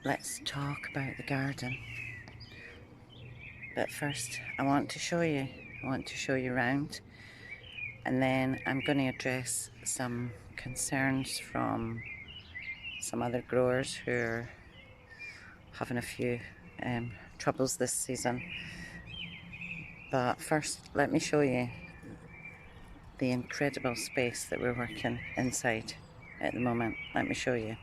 let's talk about the garden. But first I want to show you around, and then I'm going to address some concerns from some other growers who are having a few troubles this season. But first let me show you the incredible space that we're working inside at the moment. Let me show you.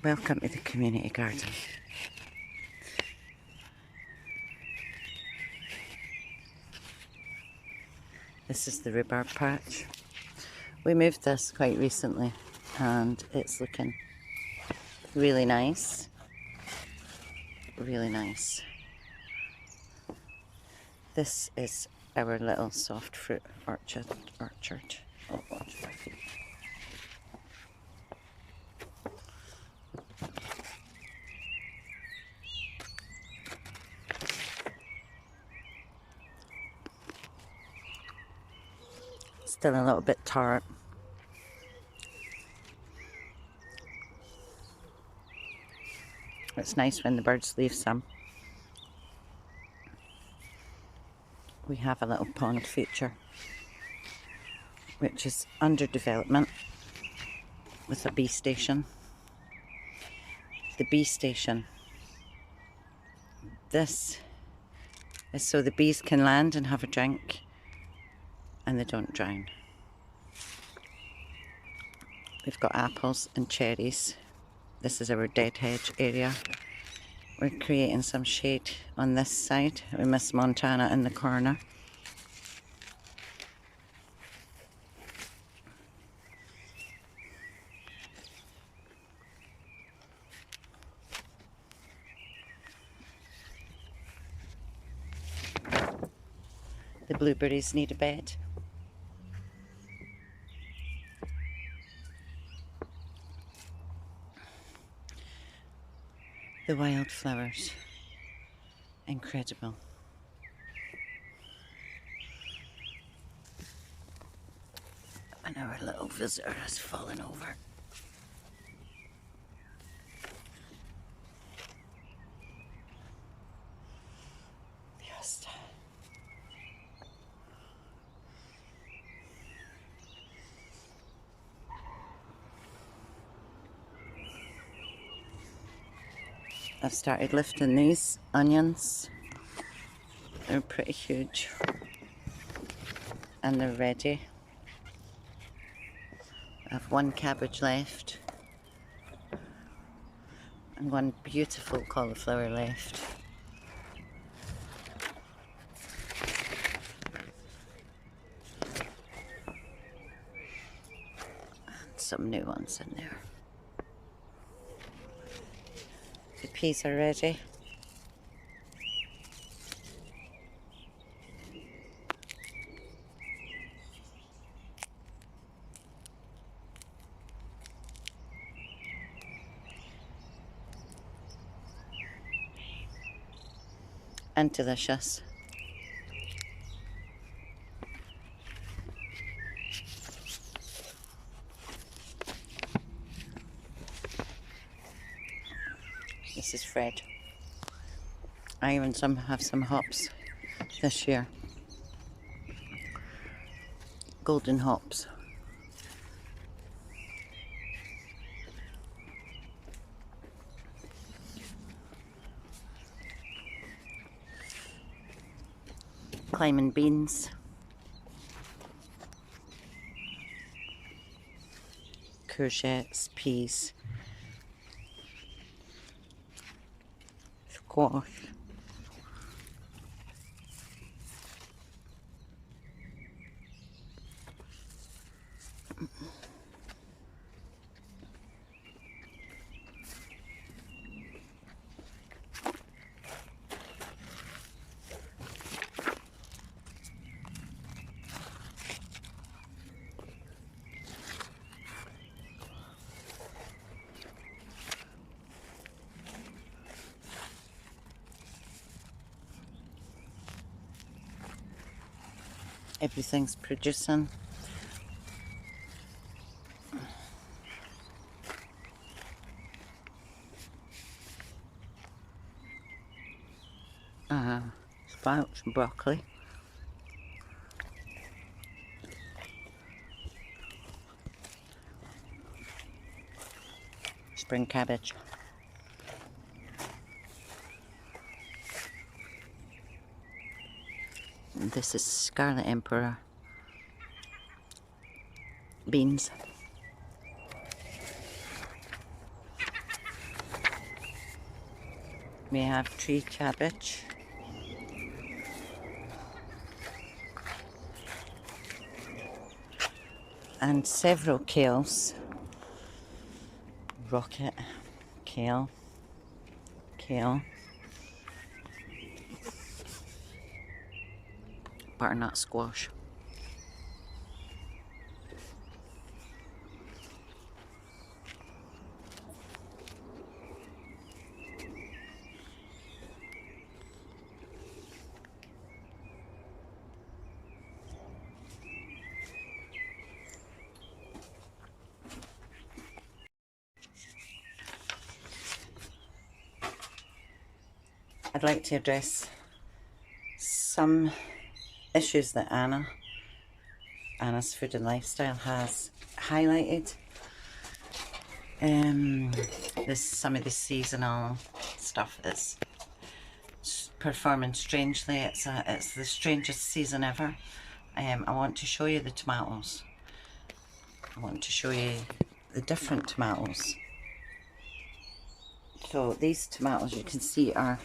Welcome to the community garden. This is the rhubarb patch. We moved this quite recently and it's looking really nice. Really nice. This is our little soft fruit orchard. Oh, watch my feet. Still a little bit tart. It's nice when the birds leave some. We have a little pond feature which is under development with a bee station. The bee station. This is so the bees can land and have a drink and they don't drown. We've got apples and cherries. This is our dead hedge area. We're creating some shade on this side with Miss Montana in the corner. The blueberries need a bed. The wildflowers, incredible. And our little visitor has fallen over. Just I've started lifting these onions. They're pretty huge and they're ready. I have one cabbage left and one beautiful cauliflower left. And some new ones in there. The peas are ready. And delicious. This is Fred. I even have some hops this year. Golden hops. Climbing beans. Courgettes, peas. Squash. Everything's producing. sprouts and broccoli. Spring cabbage. And this is Scarlet Emperor beans. We have tree cabbage. And several kales. Rocket, kale, kale, butternut squash. I'd like to address some issues that Anna's Food and Lifestyle has highlighted. Some of the seasonal stuff is performing strangely. It's the strangest season ever. I want to show you the tomatoes. I want to show you the different tomatoes. So these tomatoes, you can see, are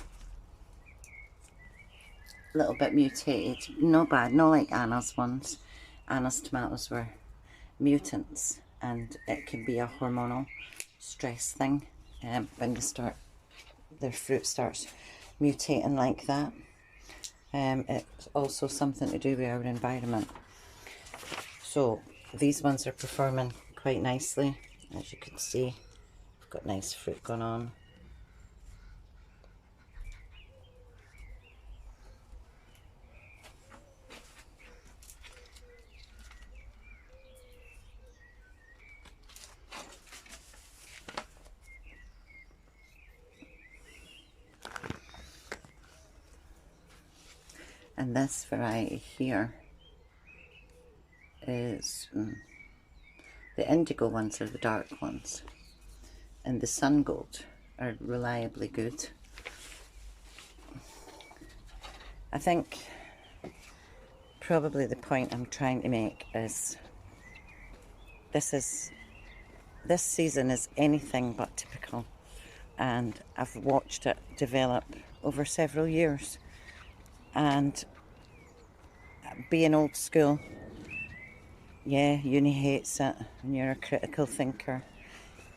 a little bit mutated. No bad, not like Anna's ones. Anna's tomatoes were mutants, and it can be a hormonal stress thing when their fruit starts mutating like that. It's also something to do with our environment. So these ones are performing quite nicely. As you can see, we've got nice fruit going on. And this variety here is the indigo ones are the dark ones, and the sun gold are reliably good. I think probably the point I'm trying to make is this season is anything but typical, and I've watched it develop over several years. And being old school, yeah, uni hates it, and you're a critical thinker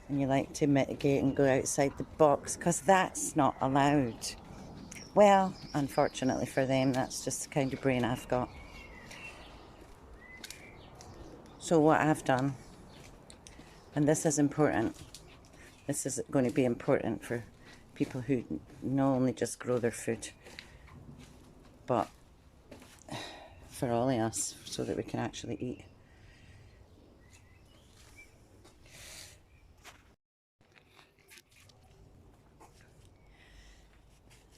and you like to mitigate and go outside the box, because that's not allowed. Well, unfortunately for them, that's just the kind of brain I've got. So what I've done, and this is important, this is going to be important for people who not only just grow their food, but for all of us, so that we can actually eat.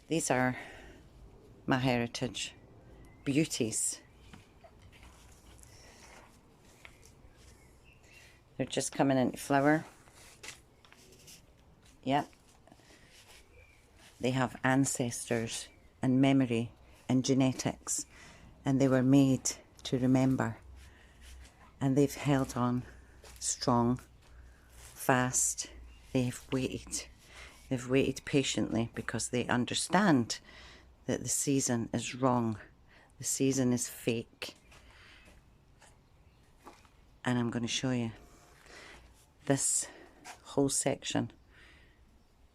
These are my heritage beauties. They're just coming into flower. Yep. They have ancestors and memory and genetics, and they were made to remember, and they've held on strong, fast. They've waited patiently, because they understand that the season is wrong, the season is fake. And I'm going to show you. This whole section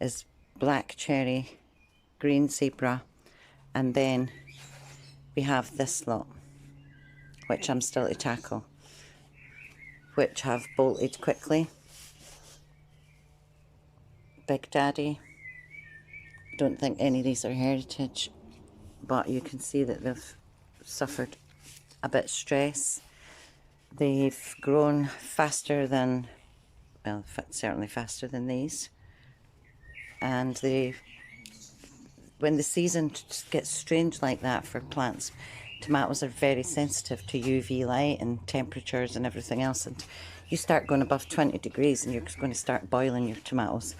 is black cherry, green zebra, and then we have this lot, which I'm still to tackle, which have bolted quickly. Big Daddy. Don't think any of these are heritage, but you can see that they've suffered a bit of stress. They've grown faster than, well, certainly faster than these, and when the season gets strange like that for plants, tomatoes are very sensitive to UV light and temperatures and everything else. And you start going above 20 degrees and you're going to start boiling your tomatoes.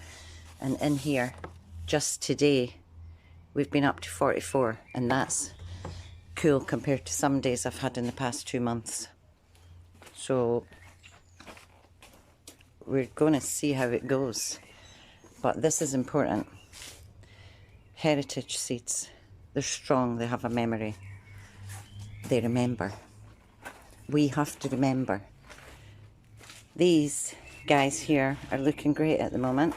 And in here, just today, we've been up to 44, and that's cool compared to some days I've had in the past 2 months. So we're going to see how it goes. But this is important. Heritage seeds, they're strong, they have a memory. They remember. We have to remember. These guys here are looking great at the moment.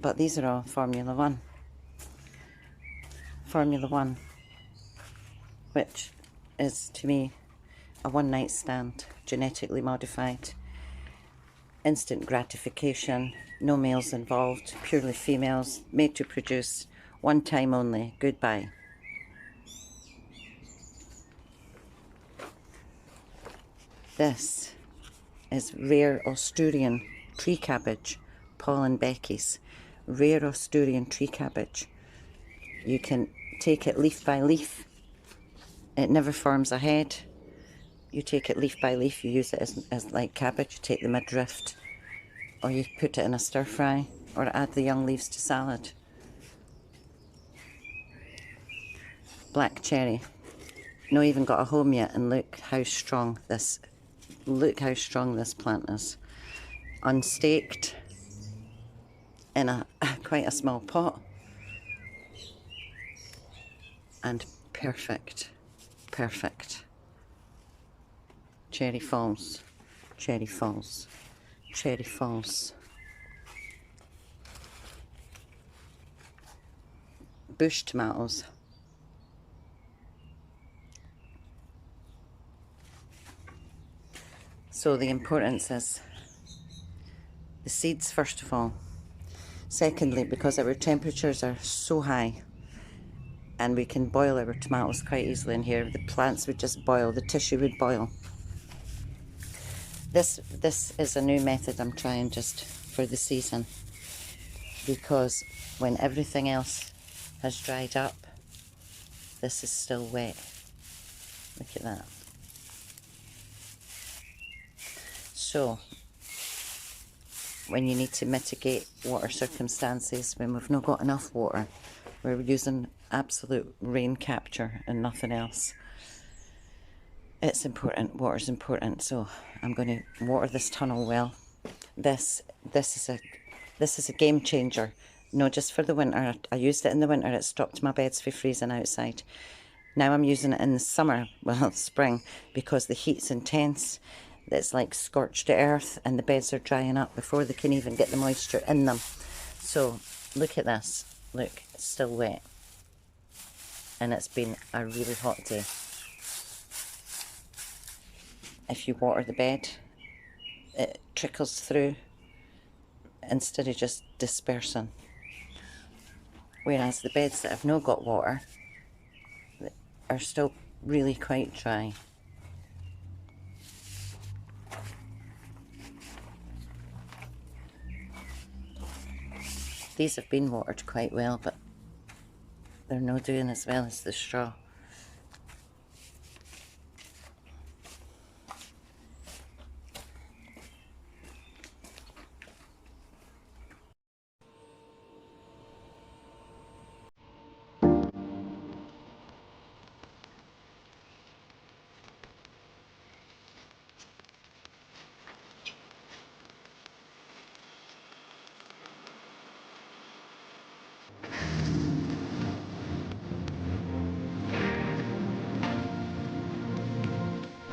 But these are all Formula 1. Formula 1, which is to me a one-night stand, genetically modified, instant gratification, no males involved, purely females, made to produce, one time only, goodbye. This is rare Asturian tree cabbage, Pollen Becky's, rare Asturian tree cabbage. You can take it leaf by leaf. It never forms a head. You take it leaf by leaf, you use it as like cabbage, you take the midriff, or you put it in a stir fry, or add the young leaves to salad. Black cherry. Not even got a home yet, and look how strong this plant is. Unstaked, in quite a small pot, and perfect. Cherry Falls, Cherry Falls, Cherry Falls. Bush tomatoes. So the importance is the seeds, first of all. Secondly, because our temperatures are so high and we can boil our tomatoes quite easily in here, the plants would just boil, the tissue would boil. This is a new method I'm trying just for the season, because when everything else has dried up, this is still wet. Look at that. So, when you need to mitigate water circumstances, when we've not got enough water, we're using absolute rain capture and nothing else. It's important, water's important, so I'm going to water this tunnel well. This is a game changer, not just for the winter. I used it in the winter, it stopped my beds from freezing outside. Now I'm using it in the summer, well, spring, because the heat's intense. It's like scorched earth and the beds are drying up before they can even get the moisture in them. So look at this, look, it's still wet. And it's been a really hot day. If you water the bed, it trickles through instead of just dispersing. Whereas the beds that have not got water are still really quite dry. These have been watered quite well, but they're not doing as well as the straw.